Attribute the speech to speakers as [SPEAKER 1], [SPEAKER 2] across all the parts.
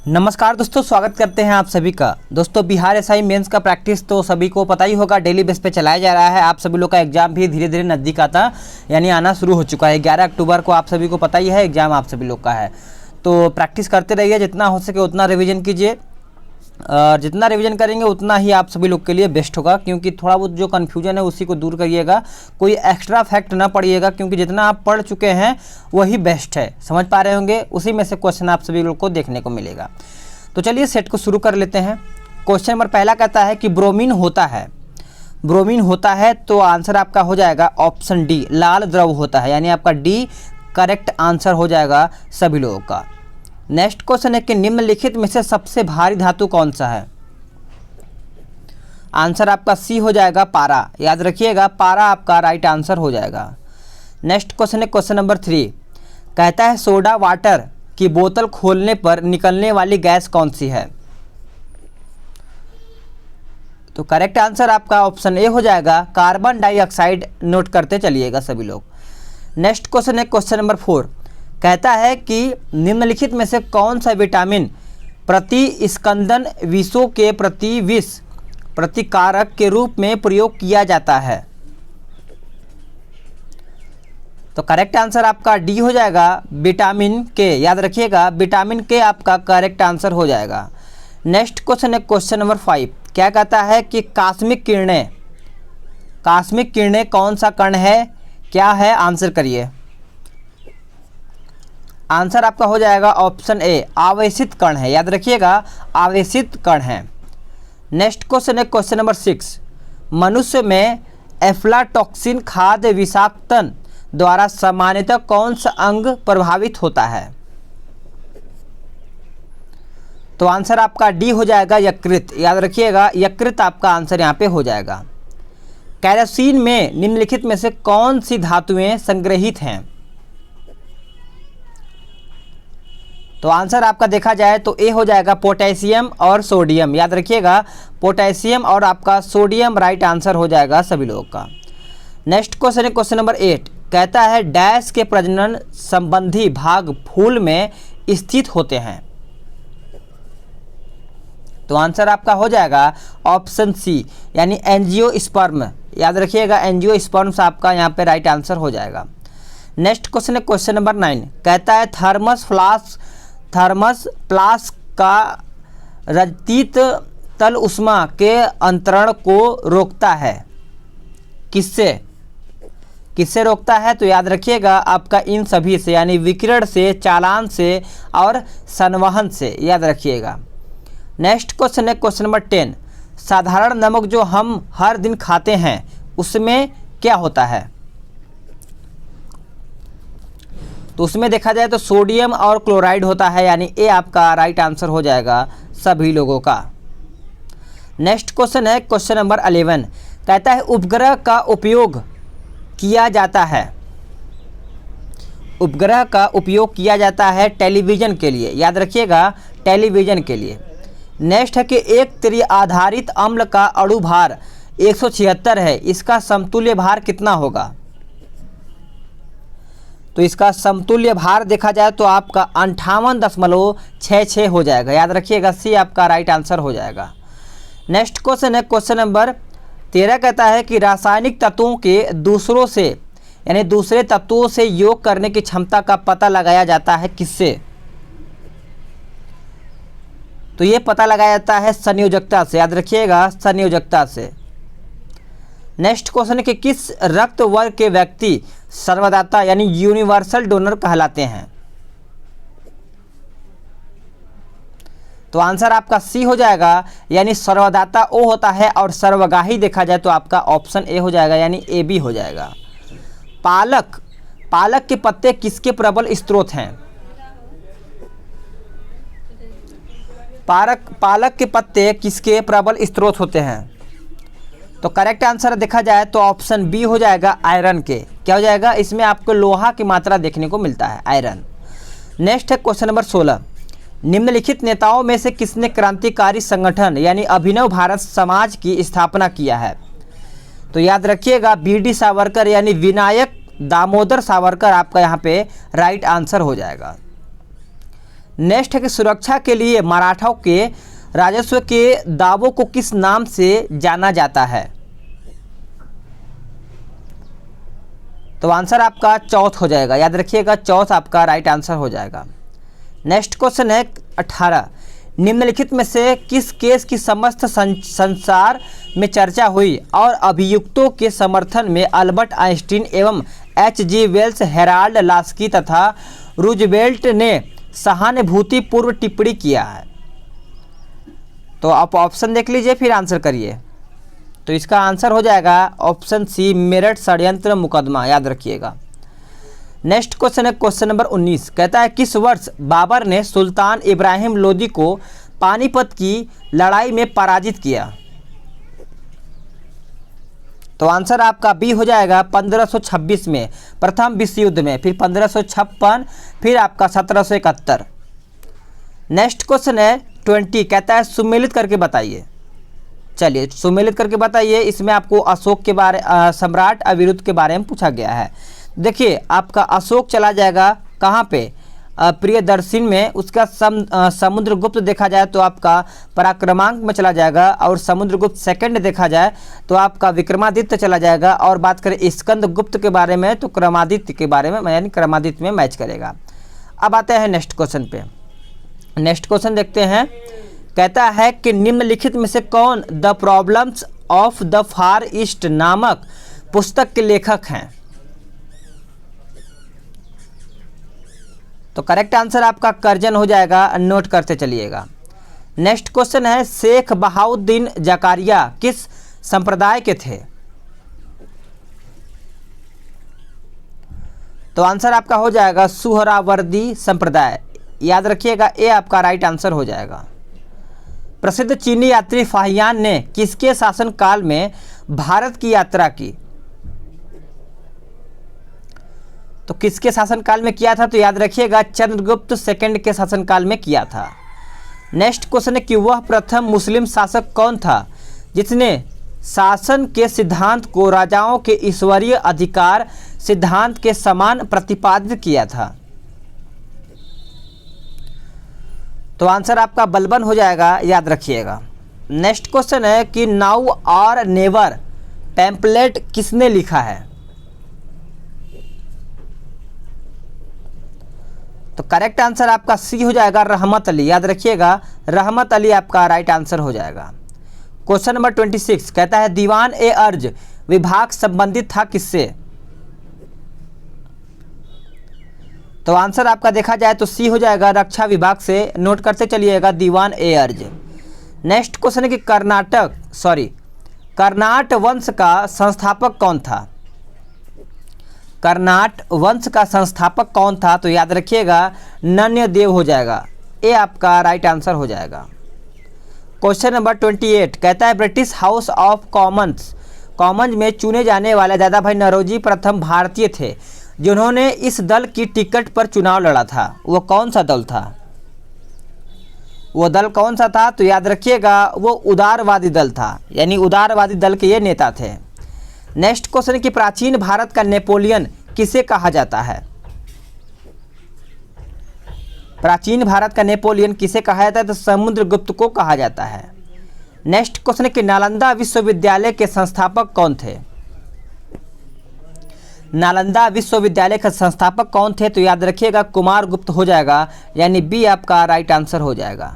[SPEAKER 1] नमस्कार दोस्तों, स्वागत करते हैं आप सभी का। दोस्तों, बिहार एसआई मेंस का प्रैक्टिस तो सभी को पता ही होगा, डेली बेस पे चलाया जा रहा है। आप सभी लोग का एग्जाम भी धीरे धीरे नज़दीक आता यानी आना शुरू हो चुका है। 11 अक्टूबर को आप सभी को पता ही है एग्जाम आप सभी लोग का है। तो प्रैक्टिस करते रहिए, जितना हो सके उतना रिविज़न कीजिए। जितना रिवीजन करेंगे उतना ही आप सभी लोग के लिए बेस्ट होगा, क्योंकि थोड़ा बहुत जो कन्फ्यूजन है उसी को दूर करिएगा। कोई एक्स्ट्रा फैक्ट ना पढ़िएगा, क्योंकि जितना आप पढ़ चुके हैं वही बेस्ट है। समझ पा रहे होंगे, उसी में से क्वेश्चन आप सभी लोग को देखने को मिलेगा। तो चलिए सेट को शुरू कर लेते हैं। क्वेश्चन नंबर पहला कहता है कि ब्रोमीन होता है। ब्रोमीन होता है तो आंसर आपका हो जाएगा ऑप्शन डी, लाल द्रव होता है, यानी आपका डी करेक्ट आंसर हो जाएगा सभी लोगों का। नेक्स्ट क्वेश्चन है कि निम्नलिखित में से सबसे भारी धातु कौन सा है। आंसर आपका सी हो जाएगा, पारा। याद रखिएगा, पारा आपका राइट आंसर हो जाएगा। नेक्स्ट क्वेश्चन है क्वेश्चन नंबर 3, कहता है सोडा वाटर की बोतल खोलने पर निकलने वाली गैस कौन सी है। तो करेक्ट आंसर आपका ऑप्शन ए हो जाएगा, कार्बन डाइऑक्साइड। नोट करते चलिएगा सभी लोग। नेक्स्ट क्वेश्चन है क्वेश्चन नंबर 4, कहता है कि निम्नलिखित में से कौन सा विटामिन प्रतिस्कंदन विषों के विष प्रतिकारक के रूप में प्रयोग किया जाता है। तो करेक्ट आंसर आपका डी हो जाएगा, विटामिन के। याद रखिएगा, विटामिन के आपका करेक्ट आंसर हो जाएगा। नेक्स्ट क्वेश्चन है क्वेश्चन नंबर 5, क्या कहता है कि कास्मिक किरणें कौन सा कण है, क्या है, आंसर करिए। आंसर आपका हो जाएगा ऑप्शन ए, आवेशित कण है। याद रखिएगा, आवेशित कण है। नेक्स्ट क्वेश्चन है क्वेश्चन नंबर 6, मनुष्य में एफ्लाटॉक्सिन खाद्य विषाक्तन द्वारा सामान्यतः कौन सा अंग प्रभावित होता है। तो आंसर आपका डी हो जाएगा, यकृत। याद रखिएगा, यकृत आपका आंसर यहाँ पे हो जाएगा। केरोसिन में निम्नलिखित में से कौन सी धातुएं संग्रहित हैं। तो आंसर आपका देखा जाए तो ए हो जाएगा, पोटेशियम और सोडियम। याद रखिएगा, पोटेशियम और आपका सोडियम राइट आंसर हो जाएगा सभी लोगों का। नेक्स्ट क्वेश्चन है क्वेश्चन नंबर 8, कहता है डैश के प्रजनन संबंधी भाग फूल में स्थित होते हैं। तो आंसर आपका हो जाएगा ऑप्शन सी, एंजियोस्पर्म। याद रखिएगा, एंजियोस्पर्म्स आपका यहाँ पे राइट आंसर हो जाएगा। नेक्स्ट क्वेश्चन है क्वेश्चन नंबर 9, कहता है थर्मस फ्लास्क का रजित तल उष्मा के अंतरण को रोकता है। किससे रोकता है। तो याद रखिएगा, आपका इन सभी से, यानी विकिरण से, चालन से और संवहन से। याद रखिएगा। नेक्स्ट क्वेश्चन है क्वेश्चन नंबर 10, साधारण नमक जो हम हर दिन खाते हैं उसमें क्या होता है। तो उसमें देखा जाए तो सोडियम और क्लोराइड होता है, यानी ए आपका राइट आंसर हो जाएगा सभी लोगों का। नेक्स्ट क्वेश्चन है क्वेश्चन नंबर 11, कहता है उपग्रह का उपयोग किया जाता है टेलीविज़न के लिए। याद रखिएगा, टेलीविज़न के लिए। नेक्स्ट है कि एक त्रिआधारित अम्ल का अणु भार 176 है, इसका समतुल्य भार कितना होगा। तो इसका समतुल्य भार देखा जाए तो आपका 58.66 हो जाएगा। याद रखिएगा, सी आपका राइट आंसर हो जाएगा। नेक्स्ट क्वेश्चन है क्वेश्चन नंबर 13, कहता है कि रासायनिक तत्वों के दूसरे तत्वों से योग करने की क्षमता का पता लगाया जाता है किससे। तो ये पता लगाया जाता है संयोजकता से। याद रखिएगा, संयोजकता से। नेक्स्ट क्वेश्चन है कि किस रक्त वर्ग के व्यक्ति सर्वदाता यानी यूनिवर्सल डोनर कहलाते हैं। तो आंसर आपका सी हो जाएगा, यानी सर्वदाता ओ होता है और सर्वगाही देखा जाए तो आपका ऑप्शन ए हो जाएगा, यानी ए बी हो जाएगा। पालक के पत्ते किसके प्रबल स्रोत हैं। पालक के पत्ते किसके प्रबल स्रोत होते हैं। तो करेक्ट आंसर देखा जाए तो ऑप्शन बी हो जाएगा, आयरन के। क्या हो जाएगा, इसमें आपको लोहा की मात्रा देखने को मिलता है, आयरन। नेक्स्ट है क्वेश्चन नंबर 16, निम्नलिखित नेताओं में से किसने क्रांतिकारी संगठन यानी अभिनव भारत समाज की स्थापना किया है। तो याद रखिएगा, बी.डी. सावरकर यानी विनायक दामोदर सावरकर आपका यहाँ पे राइट आंसर हो जाएगा। नेक्स्ट है कि सुरक्षा के लिए मराठों के राजस्व के दावों को किस नाम से जाना जाता है? तो आंसर आपका चौथ हो जाएगा, याद रखिएगा चौथ आपका राइट आंसर हो जाएगा। नेक्स्ट क्वेश्चन है 18, निम्नलिखित में से किस केस की समस्त संसार में चर्चा हुई और अभियुक्तों के समर्थन में अल्बर्ट आइंस्टीन एवं H.G. वेल्स, हेराल्ड लास्की तथा रूजवेल्ट ने सहानुभूतिपूर्व टिप्पणी किया है? तो आप ऑप्शन देख लीजिए फिर आंसर करिए। तो इसका आंसर हो जाएगा ऑप्शन सी, मेरठ षड्यंत्र मुकदमा, याद रखिएगा। नेक्स्ट क्वेश्चन है क्वेश्चन नंबर 19, कहता है किस वर्ष बाबर ने सुल्तान इब्राहिम लोदी को पानीपत की लड़ाई में पराजित किया? तो आंसर आपका बी हो जाएगा 1526 में, प्रथम विश्व युद्ध में, फिर 1556, फिर आपका 1771। नेक्स्ट क्वेश्चन है 20, कहता है सुमेलित करके बताइए। चलिए सुमेलित करके बताइए। इसमें आपको अशोक के बारे सम्राट अविरुद्ध के बारे में पूछा गया है। देखिए आपका अशोक चला जाएगा कहाँ पे, प्रियदर्शन में। उसका समुद्रगुप्त देखा जाए तो आपका पराक्रमांक में चला जाएगा, और समुद्रगुप्त सेकंड देखा जाए तो आपका विक्रमादित्य चला जाएगा, और बात करें स्कंदगुप्त के बारे में तो क्रमादित्य के बारे में, यानी क्रमादित्य में मैच करेगा। अब आते हैं नेक्स्ट क्वेश्चन पे। नेक्स्ट क्वेश्चन देखते हैं, कहता है कि निम्नलिखित में से कौन the problems of the far east नामक पुस्तक के लेखक हैं? तो करेक्ट आंसर आपका कर्जन हो जाएगा, नोट करते चलिएगा। नेक्स्ट क्वेश्चन है, शेख बहाउद्दीन जकारिया किस संप्रदाय के थे? तो आंसर आपका हो जाएगा सुहरावर्दी संप्रदाय, याद रखिएगा, ये आपका राइट आंसर हो जाएगा। प्रसिद्ध चीनी यात्री फाहियान ने किसके शासनकाल में भारत की यात्रा की? तो किसके शासनकाल में किया था? तो याद रखिएगा चंद्रगुप्त सेकंड के शासनकाल में किया था। नेक्स्ट क्वेश्चन है कि वह प्रथम मुस्लिम शासक कौन था जिसने शासन के सिद्धांत को राजाओं के ईश्वरीय अधिकार सिद्धांत के समान प्रतिपादित किया था? तो आंसर आपका बलबन हो जाएगा, याद रखिएगा। नेक्स्ट क्वेश्चन है कि नाउ और नेवर पैम्पलेट किसने लिखा है? तो करेक्ट आंसर आपका सी हो जाएगा रहमत अली, याद रखिएगा रहमत अली आपका राइट आंसर हो जाएगा। क्वेश्चन नंबर 26 कहता है दीवान ए अर्ज विभाग संबंधित था किससे? तो आंसर आपका देखा जाए तो सी हो जाएगा रक्षा विभाग से, नोट करते चलिएगा दीवान ए अर्ज। नेक्स्ट क्वेश्चन है कि कर्नाट वंश का संस्थापक कौन था? कर्नाट वंश का संस्थापक कौन था? तो याद रखिएगा नन्यदेव हो जाएगा, ये आपका राइट आंसर हो जाएगा। क्वेश्चन नंबर 28 कहता है ब्रिटिश हाउस ऑफ कॉमन्स में चुने जाने वाले दादा भाई नौरोजी प्रथम भारतीय थे जिन्होंने इस दल की टिकट पर चुनाव लड़ा था। वो कौन सा दल था? वो दल कौन सा था? तो याद रखिएगा वो उदारवादी दल था, यानी उदारवादी दल के ये नेता थे। नेक्स्ट क्वेश्चन कि प्राचीन भारत का नेपोलियन किसे कहा जाता है? प्राचीन भारत का नेपोलियन किसे कहा जाता है? तो समुद्रगुप्त को कहा जाता है। नेक्स्ट क्वेश्चन कि नालंदा विश्वविद्यालय के संस्थापक कौन थे? नालंदा विश्वविद्यालय के संस्थापक कौन थे? तो याद रखिएगा कुमार गुप्त हो जाएगा, यानी बी आपका राइट आंसर हो जाएगा।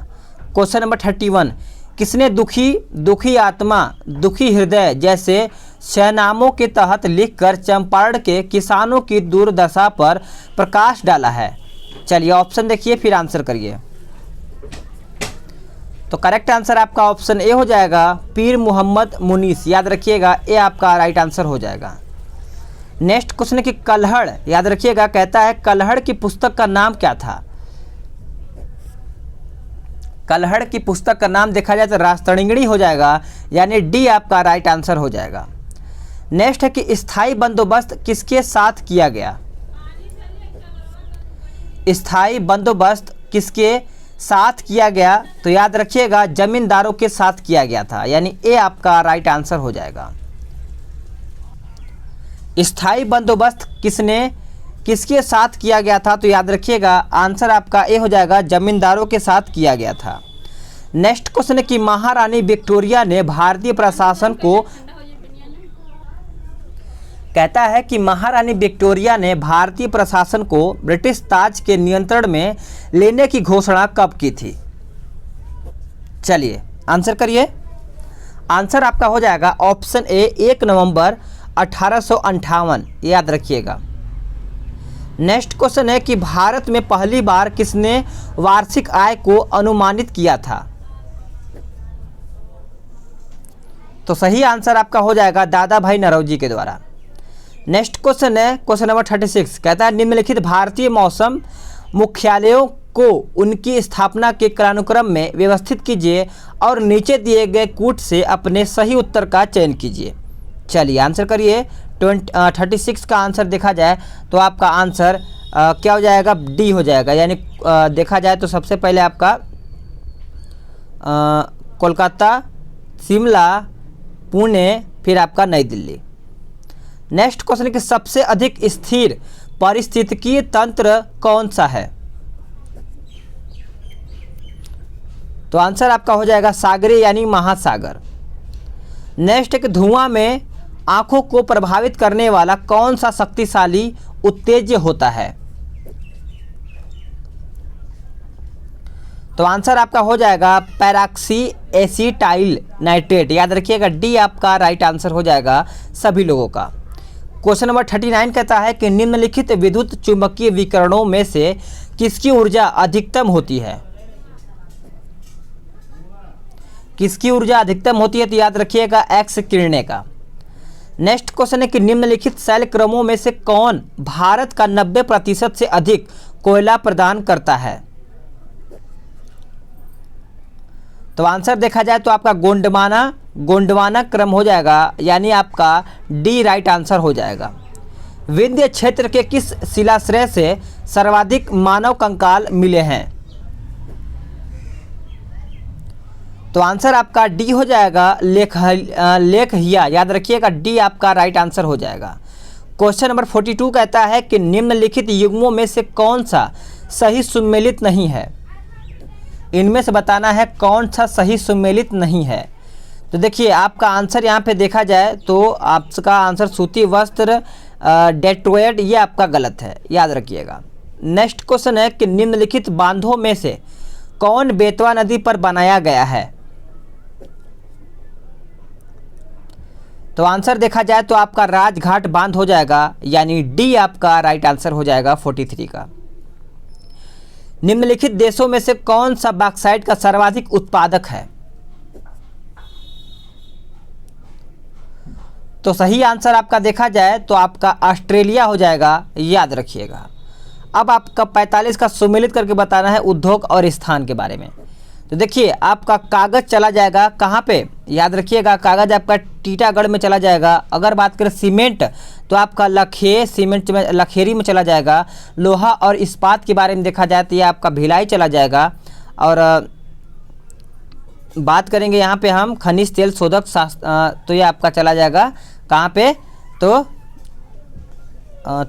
[SPEAKER 1] क्वेश्चन नंबर 31 किसने दुखी आत्मा दुखी हृदय जैसे शहनामों के तहत लिखकर चंपारण के किसानों की दुर्दशा पर प्रकाश डाला है? चलिए ऑप्शन देखिए फिर आंसर करिए। तो करेक्ट आंसर आपका ऑप्शन ए हो जाएगा पीर मोहम्मद मुनीस, याद रखिएगा ए आपका राइट आंसर हो जाएगा। नेक्स्ट क्वेश्चन है कि कल्हड़, याद रखिएगा, कहता है कल्हड़ की पुस्तक का नाम क्या था? कल्हड़ की पुस्तक का नाम देखा जाए तो रास्तड़िंगड़ी हो जाएगा, यानी डी आपका राइट आंसर हो जाएगा। नेक्स्ट है कि स्थायी बंदोबस्त किसके साथ किया गया? स्थायी बंदोबस्त किसके साथ किया गया? तो याद रखिएगा जमींदारों के साथ किया गया था, यानी ए आपका राइट आंसर हो जाएगा। स्थायी बंदोबस्त किसने किसके साथ किया गया था? तो याद रखिएगा आंसर आपका ए हो जाएगा, जमींदारों के साथ किया गया था। नेक्स्ट क्वेश्चन है कि महारानी विक्टोरिया ने भारतीय प्रशासन को, कहता है कि महारानी विक्टोरिया ने भारतीय प्रशासन को ब्रिटिश ताज के नियंत्रण में लेने की घोषणा कब की थी? चलिए आंसर करिए। आंसर आपका हो जाएगा ऑप्शन ए 1 नवंबर 1858, याद रखिएगा। नेक्स्ट क्वेश्चन है कि भारत में पहली बार किसने वार्षिक आय को अनुमानित किया था? तो सही आंसर आपका हो जाएगा दादा भाई नौरोजी के द्वारा। नेक्स्ट क्वेश्चन है क्वेश्चन नंबर 36, कहता है निम्नलिखित भारतीय मौसम मुख्यालयों को उनकी स्थापना के क्रमानुक्रम में व्यवस्थित कीजिए और नीचे दिए गए कूट से अपने सही उत्तर का चयन कीजिए। चलिए आंसर करिए। 36 का आंसर देखा जाए तो आपका आंसर क्या हो जाएगा? डी हो जाएगा। यानी देखा जाए तो सबसे पहले आपका कोलकाता, शिमला, पुणे, फिर आपका नई दिल्ली। नेक्स्ट क्वेश्चन कि सबसे अधिक स्थिर पारिस्थितिकीय तंत्र कौन सा है? तो आंसर आपका हो जाएगा सागरीय यानी महासागर। नेक्स्ट एक धुआं में आंखों को प्रभावित करने वाला कौन सा शक्तिशाली उत्तेज्य होता है? तो आंसर आपका हो जाएगा पैराक्सी एसिटाइल नाइट्रेट, याद रखिएगा। डी आपका राइट आंसर हो जाएगा सभी लोगों का। क्वेश्चन नंबर 39 कहता है कि निम्नलिखित विद्युत चुंबकीय विकिरणों में से किसकी ऊर्जा अधिकतम होती है? किसकी ऊर्जा अधिकतम होती है? तो याद रखिएगा एक्स किरणें का। नेक्स्ट क्वेश्चन है कि निम्नलिखित शैल क्रमों में से कौन भारत का 90% से अधिक कोयला प्रदान करता है? तो आंसर देखा जाए तो आपका गोंडवाना क्रम हो जाएगा, यानी आपका डी राइट आंसर हो जाएगा। विंध्य क्षेत्र के किस शिलाश्रय से सर्वाधिक मानव कंकाल मिले हैं? तो आंसर आपका डी हो जाएगा लेखहिया, याद रखिएगा। डी आपका राइट आंसर हो जाएगा। क्वेश्चन नंबर 42 कहता है कि निम्नलिखित युग्मों में से कौन सा सही सुमेलित नहीं है? इनमें से बताना है कौन सा सही सुमेलित नहीं है। तो देखिए आपका आंसर यहाँ पे देखा जाए तो आपका आंसर सूती वस्त्र डेट्रोइड, ये आपका गलत है, याद रखिएगा। नेक्स्ट क्वेश्चन है कि निम्नलिखित बांधों में से कौन बेतवा नदी पर बनाया गया है? तो आंसर देखा जाए तो आपका राजघाट बांध हो जाएगा, यानी डी आपका राइट आंसर हो जाएगा 43 का। निम्नलिखित देशों में से कौन सा बॉक्साइट का सर्वाधिक उत्पादक है? तो सही आंसर आपका देखा जाए तो आपका ऑस्ट्रेलिया हो जाएगा, याद रखिएगा। अब आपका 45 का सुमेलित करके बताना है उद्योग और स्थान के बारे में। तो देखिए आपका कागज चला जाएगा कहाँ पे? याद रखिएगा कागज आपका टीटागढ़ में चला जाएगा। अगर बात करें सीमेंट तो आपका लखेरी में चला जाएगा। लोहा और इस्पात के बारे में देखा जाए तो ये आपका भिलाई चला जाएगा। और बात करेंगे यहाँ पे हम खनिज तेल शोधक तो ये आपका चला जाएगा कहाँ पे? तो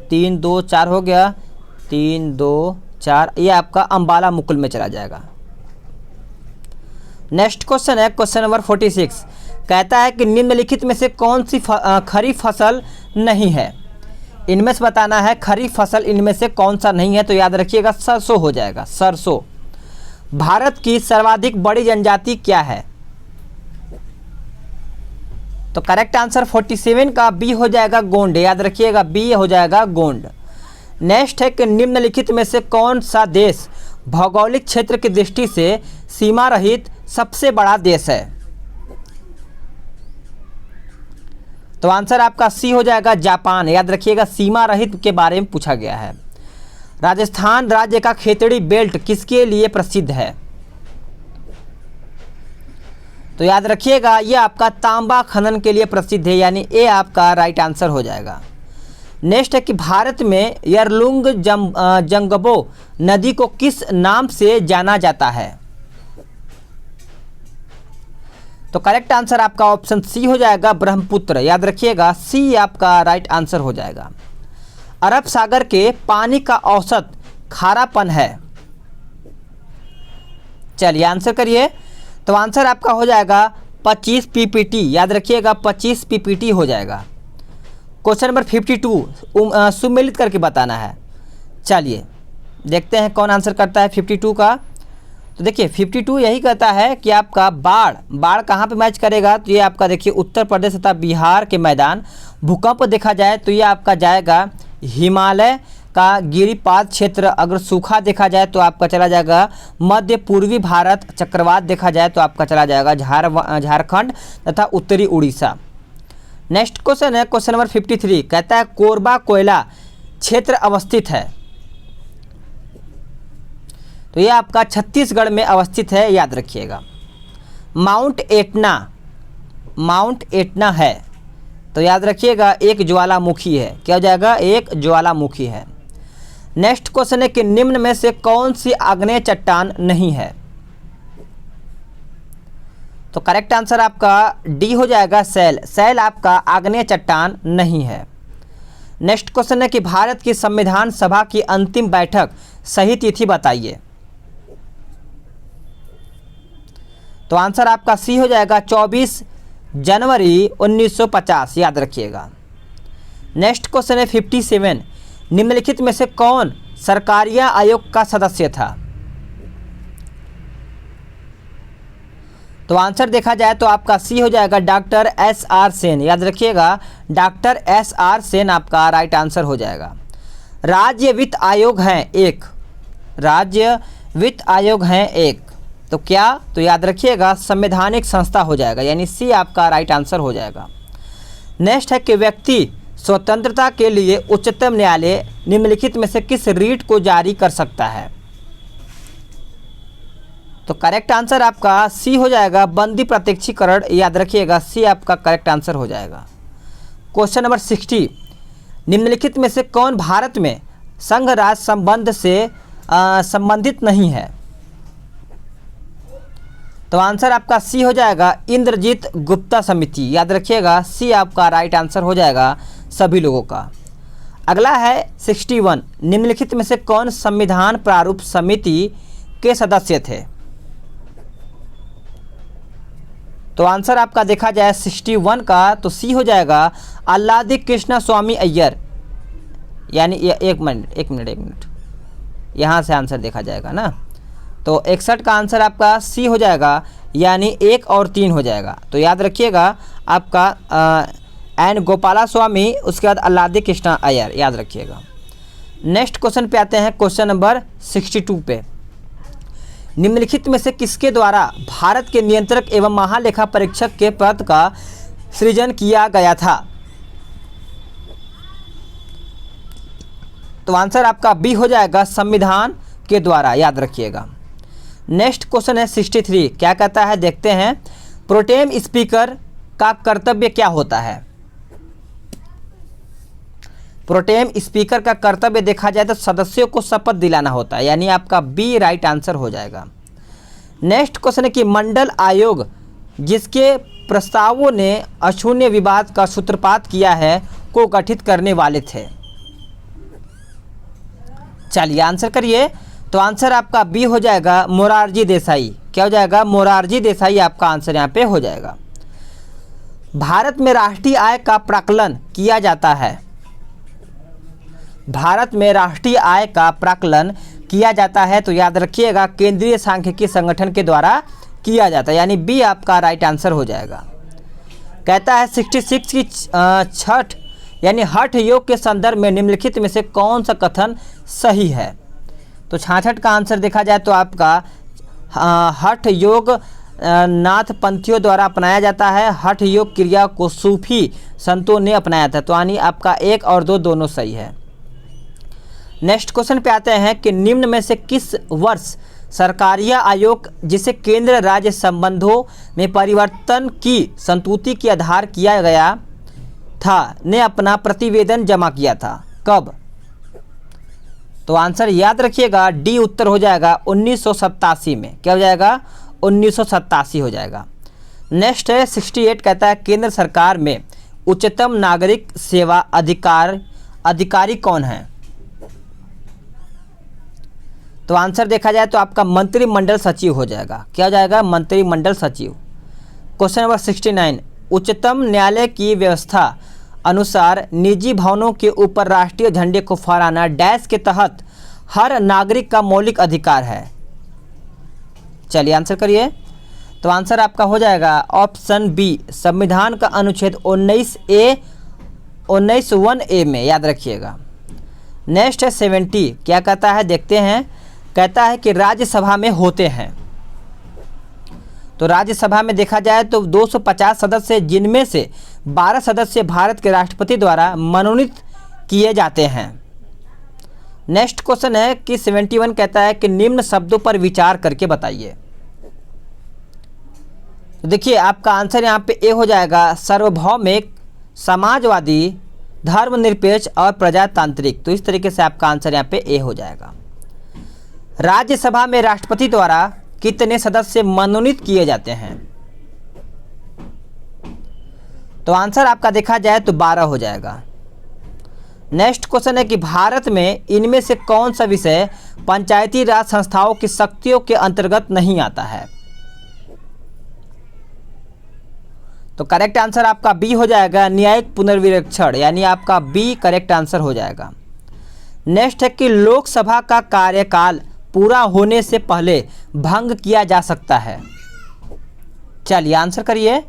[SPEAKER 1] 3 2 4 हो गया, 3 2 4, ये आपका अंबाला मुकुल में चला जाएगा। नेक्स्ट क्वेश्चन है क्वेश्चन नंबर 46, कहता है कि निम्नलिखित में से कौन सी खरीफ फसल नहीं है? इनमें से बताना है खरीफ फसल इनमें से कौन सा नहीं है। तो याद रखिएगा सरसों हो जाएगा, सरसों। भारत की सर्वाधिक बड़ी जनजाति क्या है? तो करेक्ट आंसर 47 का बी हो जाएगा गोंड, याद रखिएगा बी हो जाएगा गोंड। नेक्स्ट है कि निम्नलिखित में से कौन सा देश भौगोलिक क्षेत्र की दृष्टि से सीमा रहित सबसे बड़ा देश है? तो आंसर आपका सी हो जाएगा जापान, याद रखिएगा सीमा रहित के बारे में पूछा गया है। राजस्थान राज्य का खेतड़ी बेल्ट किसके लिए प्रसिद्ध है? तो याद रखिएगा ये आपका तांबा खनन के लिए प्रसिद्ध है, यानी ए आपका राइट आंसर हो जाएगा। नेक्स्ट है कि भारत में यरलुंग जंगबो नदी को किस नाम से जाना जाता है? तो करेक्ट आंसर आपका ऑप्शन सी हो जाएगा ब्रह्मपुत्र, याद रखिएगा सी आपका राइट आंसर हो जाएगा। अरब सागर के पानी का औसत खारापन है? चलिए आंसर करिए। तो आंसर आपका हो जाएगा 25 पीपीटी। याद रखिएगा 25 पीपीटी हो जाएगा। क्वेश्चन नंबर 52 सुमेलित करके बताना है। चलिए देखते हैं कौन आंसर करता है 52 का। तो देखिए 52 यही कहता है कि आपका बाढ़ कहाँ पे मैच करेगा, तो ये आपका देखिए उत्तर प्रदेश तथा बिहार के मैदान। भूकंप देखा जाए तो ये आपका जाएगा हिमालय का गिरिपाद क्षेत्र। अगर सूखा देखा जाए तो आपका चला जाएगा मध्य पूर्वी भारत। चक्रवात देखा जाए तो आपका चला जाएगा झारखंड तथा उत्तरी उड़ीसा। नेक्स्ट क्वेश्चन है क्वेश्चन नंबर 53, कहता है कोरबा कोयला क्षेत्र अवस्थित है? तो ये आपका छत्तीसगढ़ में अवस्थित है, याद रखिएगा। माउंट एटना है, तो याद रखिएगा एक ज्वालामुखी है। क्या हो जाएगा? एक ज्वालामुखी है। नेक्स्ट क्वेश्चन है कि निम्न में से कौन सी आग्नेय चट्टान नहीं है? तो करेक्ट आंसर आपका डी हो जाएगा सैल आपका आग्नेय चट्टान नहीं है। नेक्स्ट क्वेश्चन है कि भारत की संविधान सभा की अंतिम बैठक सही तिथि बताइए। तो आंसर आपका सी हो जाएगा 24 जनवरी 1950, याद रखिएगा। नेक्स्ट क्वेश्चन है 57, निम्नलिखित में से कौन सरकारिया आयोग का सदस्य था? तो आंसर देखा जाए तो आपका सी हो जाएगा डॉक्टर SR सेन। याद रखिएगा डॉक्टर SR सेन आपका राइट आंसर हो जाएगा। राज्य वित्त आयोग हैं एक, तो क्या? तो याद रखिएगा संवैधानिक संस्था हो जाएगा, यानी सी आपका राइट आंसर हो जाएगा। नेक्स्ट है कि व्यक्ति स्वतंत्रता के लिए उच्चतम न्यायालय निम्नलिखित में से किस रीट को जारी कर सकता है? तो करेक्ट आंसर आपका सी हो जाएगा बंदी प्रत्यक्षीकरण। याद रखिएगा सी आपका करेक्ट आंसर हो जाएगा। क्वेश्चन नंबर 60, निम्नलिखित में से कौन भारत में संघ राज्य संबंध से संबंधित नहीं है? तो आंसर आपका सी हो जाएगा इंद्रजीत गुप्ता समिति। याद रखिएगा सी आपका राइट आंसर हो जाएगा सभी लोगों का। अगला है 61, निम्नलिखित में से कौन संविधान प्रारूप समिति के सदस्य थे? तो आंसर आपका देखा जाए 61 का, तो सी हो जाएगा अल्लादी कृष्ण स्वामी अय्यर। यानी एक मिनट यहाँ से आंसर देखा जाएगा ना। तो 61 का आंसर आपका सी हो जाएगा, यानी 1 और 3 हो जाएगा। तो याद रखिएगा आपका एन गोपाला स्वामी, उसके बाद अल्लादी कृष्णा अय्यर, याद रखिएगा। नेक्स्ट क्वेश्चन पे आते हैं क्वेश्चन नंबर 62 पे। निम्नलिखित में से किसके द्वारा भारत के नियंत्रक एवं महालेखा परीक्षक के पद का सृजन किया गया था? तो आंसर आपका बी हो जाएगा संविधान के द्वारा, याद रखिएगा। नेक्स्ट क्वेश्चन है 63, क्या कहता है देखते हैं। प्रोटेम स्पीकर का कर्तव्य क्या होता है? प्रोटेम स्पीकर का कर्तव्य देखा जाए तो सदस्यों को शपथ दिलाना होता है, यानी आपका बी राइट आंसर हो जाएगा। नेक्स्ट क्वेश्चन है कि मंडल आयोग जिसके प्रस्तावों ने अशून्य विवाद का सूत्रपात किया है को गठित करने वाले थे? चलिए आंसर करिए। तो आंसर आपका बी हो जाएगा मोरारजी देसाई। क्या हो जाएगा? मोरारजी देसाई आपका आंसर यहाँ पे हो जाएगा। भारत में राष्ट्रीय आय का प्राकलन किया जाता है? भारत में राष्ट्रीय आय का प्राकलन किया जाता है, तो याद रखिएगा केंद्रीय सांख्यिकी संगठन के द्वारा किया जाता है, यानी बी आपका राइट आंसर हो जाएगा। कहता है 66 की छठ यानी हठ योग के संदर्भ में निम्नलिखित में से कौन सा कथन सही है? तो 66 का आंसर देखा जाए तो आपका हठ योग नाथ पंथियों द्वारा अपनाया जाता है। हठ योग क्रिया को सूफी संतों ने अपनाया था, तो यानी आपका 1 और 2 दोनों सही है। नेक्स्ट क्वेश्चन पे आते हैं कि निम्न में से किस वर्ष सरकारिया आयोग जिसे केंद्र राज्य संबंधों में परिवर्तन की संतुति के आधार किया गया था ने अपना प्रतिवेदन जमा किया था? कब? तो आंसर याद रखिएगा डी उत्तर हो जाएगा 1987 में। क्या हो जाएगा? 1987 हो जाएगा। नेक्स्ट है 68, कहता है केंद्र सरकार में उच्चतम नागरिक सेवा अधिकार अधिकारी कौन है? तो आंसर देखा जाए तो आपका मंत्रिमंडल सचिव हो जाएगा। क्या हो जाएगा? मंत्रिमंडल सचिव। क्वेश्चन नंबर 69, उच्चतम न्यायालय की व्यवस्था अनुसार निजी भवनों के ऊपर राष्ट्रीय झंडे को फहराना डैश के तहत हर नागरिक का मौलिक अधिकार है। चलिए आंसर करिए। तो आंसर आपका हो जाएगा ऑप्शन बी, संविधान का अनुच्छेद 19(1)(a) में, याद रखिएगा। नेक्स्ट है 70, क्या कहता है देखते हैं। कहता है कि राज्यसभा में होते हैं। तो राज्यसभा में देखा जाए तो 250 सदस्य, जिनमें से 12 सदस्य भारत के राष्ट्रपति द्वारा मनोनीत किए जाते हैं। नेक्स्ट क्वेश्चन है कि 71 कहता है कि निम्न शब्दों पर विचार करके बताइए। तो देखिए आपका आंसर यहाँ पे ए हो जाएगा, सार्वभौमिक, समाजवादी, धर्मनिरपेक्ष और प्रजातांत्रिक। तो इस तरीके से आपका आंसर यहाँ पे ए हो जाएगा। राज्यसभा में राष्ट्रपति द्वारा कितने सदस्य मनोनीत किए जाते हैं? तो आंसर आपका देखा जाए तो 12 हो जाएगा। नेक्स्ट क्वेश्चन है कि भारत में इनमें से कौन सा विषय पंचायती राज संस्थाओं की शक्तियों के अंतर्गत नहीं आता है? तो करेक्ट आंसर आपका बी हो जाएगा, न्यायिक पुनर्विवेक्षण, यानी आपका बी करेक्ट आंसर हो जाएगा। नेक्स्ट है कि लोकसभा का कार्यकाल पूरा होने से पहले भंग किया जा सकता है। चलिए आंसर करिए।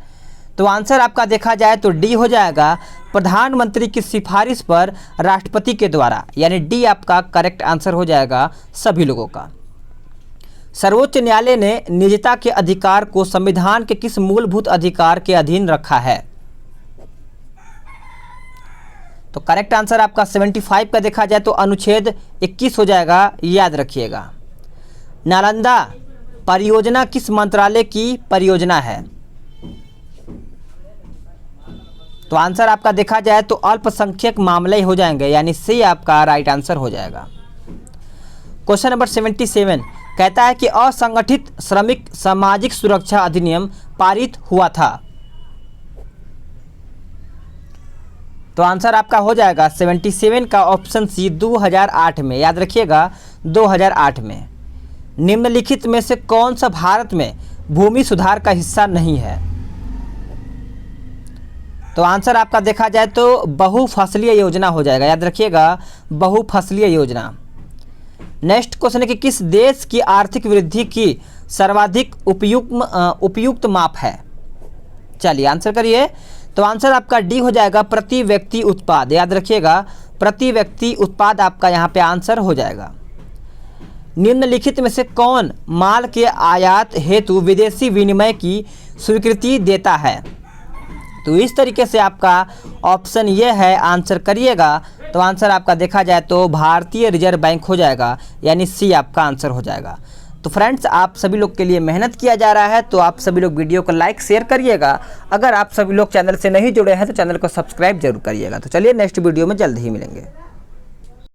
[SPEAKER 1] तो आंसर आपका देखा जाए तो डी हो जाएगा, प्रधानमंत्री की सिफारिश पर राष्ट्रपति के द्वारा, यानी डी आपका करेक्ट आंसर हो जाएगा सभी लोगों का। सर्वोच्च न्यायालय ने निजता के अधिकार को संविधान के किस मूलभूत अधिकार के अधीन रखा है? तो करेक्ट आंसर आपका 75 का देखा जाए तो अनुच्छेद 21 हो जाएगा, याद रखिएगा। नालंदा परियोजना किस मंत्रालय की परियोजना है? तो आंसर आपका देखा जाए तो अल्पसंख्यक मामले हो जाएंगे, यानी सी आपका राइट आंसर हो जाएगा। क्वेश्चन नंबर 77 कहता है कि असंगठित श्रमिक सामाजिक सुरक्षा अधिनियम पारित हुआ था। तो आंसर आपका हो जाएगा 77 का ऑप्शन सी, 2008 में, याद रखिएगा 2008 में। निम्नलिखित में से कौन सा भारत में भूमि सुधार का हिस्सा नहीं है? तो आंसर आपका देखा जाए तो बहुफसलीय योजना हो जाएगा, याद रखिएगा बहुफसलीय योजना। नेक्स्ट क्वेश्चन है कि किस देश की आर्थिक वृद्धि की सर्वाधिक उपयुक्त माप है? चलिए आंसर करिए। तो आंसर आपका डी हो जाएगा, प्रति व्यक्ति उत्पाद, याद रखिएगा प्रति व्यक्ति उत्पाद आपका यहाँ पे आंसर हो जाएगा। निम्नलिखित में से कौन माल के आयात हेतु विदेशी विनिमय की स्वीकृति देता है? तो इस तरीके से आपका ऑप्शन ये है, आंसर करिएगा। तो आंसर आपका देखा जाए तो भारतीय रिजर्व बैंक हो जाएगा, यानी सी आपका आंसर हो जाएगा। तो फ्रेंड्स, आप सभी लोग के लिए मेहनत किया जा रहा है, तो आप सभी लोग वीडियो को लाइक शेयर करिएगा। अगर आप सभी लोग चैनल से नहीं जुड़े हैं तो चैनल को सब्सक्राइब जरूर करिएगा। तो चलिए नेक्स्ट वीडियो में जल्द ही मिलेंगे।